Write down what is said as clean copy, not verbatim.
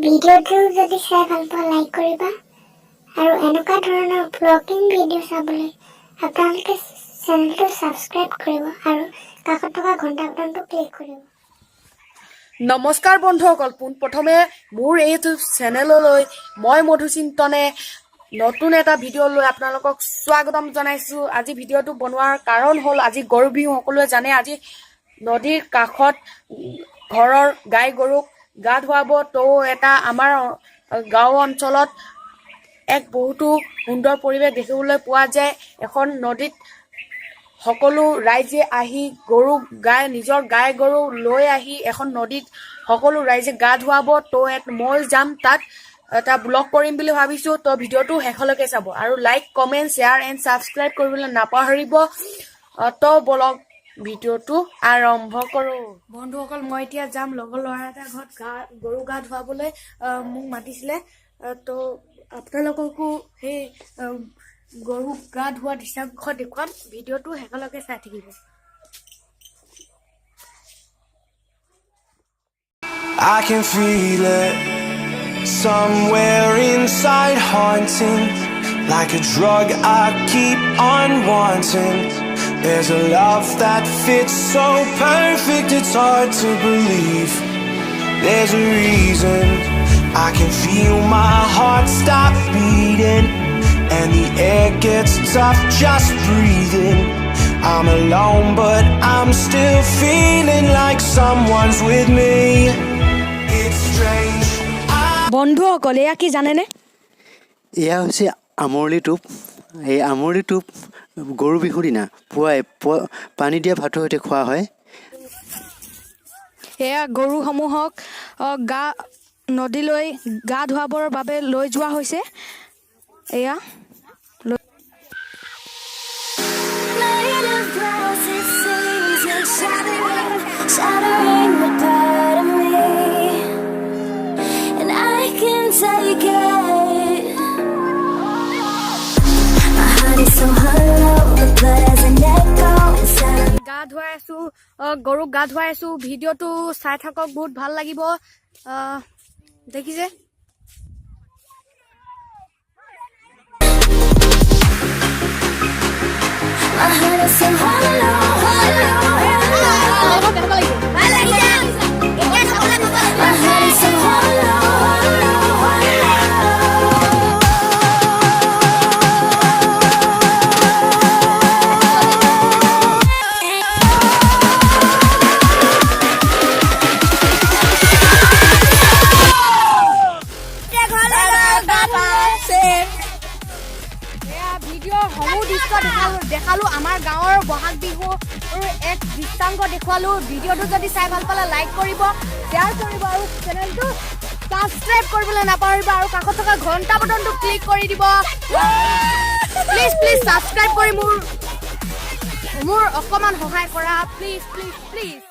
ভিডিঅ'টো যদি চাই ভাল পোৱা লাইক কৰিবা আৰু এনেকুৱা ধৰণৰ ব্লগিং ভিডিঅ' চাবলৈ আপোনালোকে চেনেলটো ছাবস্ক্ৰাইব কৰিব আৰু কাষত থকা ঘণ্টা বাটনটো ক্লিক কৰিব। নমস্কাৰ বন্ধুসকল, পোনপ্ৰথমে মোৰ ইউটিউব চেনেললৈ মই মধুচিন্তনে নতুন এটা ভিডিঅ' লৈ আপোনালোকক স্বাগতম জনাইছোঁ। আজি ভিডিঅ'টো বনোৱাৰ কাৰণ হ'ল আজি গৰু বিহু। সকলোৱে জানে আজি নদীৰ কাষত ঘৰৰ গাই গৰুক গা ধুৱাব। তো এটা আমাৰ গাঁও অঞ্চলত এক বহুতো সুন্দৰ পৰিৱেশ দেখিবলৈ পোৱা যায়। এখন নদীত সকলো ৰাইজে আহি নিজৰ গাই গৰু লৈ আহি এখন নদীত সকলো ৰাইজে গা ধুৱাব। তো মই যাম তাত এটা ব্লগ কৰিম বুলি ভাবিছোঁ। তো ভিডিঅ'টো শেষলৈকে চাব আৰু like comment share and subscribe কৰিবলৈ নাপাহৰিব। তো ব'লক ভিডিঅ'টো আৰম্ভ কৰোঁ। বন্ধুসকল, মই এতিয়া যাম লগৰ ল'ৰা এটাৰ ঘৰত গৰু গা ধুৱাবলৈ। মোক মাতিছিলে। তো আপোনালোককো সেই গৰু গা ধোৱা দৃশ্যাংশ দেখুৱাম। ভিডিঅ'টো শেষলৈকে চাই থাকিব। I can feel it somewhere inside, haunting like a drug I keep on wanting. There's a love that fits so perfect, it's hard to believe. There's a reason I can feel my heart stop beating, and the air gets tough just breathing. I'm alone but I'm still feeling like someone's with me. It's strange. বন্ধুসকল, এয়া কি জানেনে? এয়া হৈছে আমৰলি টোপ। এই আমৰলি টোপ গৰু বিহুৰ দিনা পুৱাই পানী দিয়া ভাতৰ সৈতে খোৱা হয়। এয়া গৰুসমূহক নদীলৈ গা ধুৱাবৰ বাবে লৈ যোৱা হৈছে। এয়া shattering the part of me, and I can take it. My heart is so hollow, the blood has an echo inside. গা ধুৱাই আছো, গৰুক গা ধুৱাই আছো। ভিডিঅ'টো চাই থাকক, বহুত ভাল লাগিব। দেখিছে? My heart is so hollow, hollow, hollow. My heart is so hollow, hollow, hollow. ভিডিঅ'সমূহ দৃশ্য দেখালো আমাৰ গাঁৱৰ বহাগ বিহুৰ এক দৃশ্যাংশ দেখুৱালো। ভিডিঅ'টো যদি চাই ভাল পালে লাইক কৰিব, শ্বেয়াৰ কৰিব আৰু চেনেলটো ছাবস্ক্ৰাইব কৰিবলৈ নাপাহৰিব আৰু কাষত থকা ঘণ্টা বাটনটো ক্লিক কৰি দিব। প্লিজ ছাবস্ক্ৰাইব কৰি মোৰ অকণমান সহায় কৰা। প্লিজ।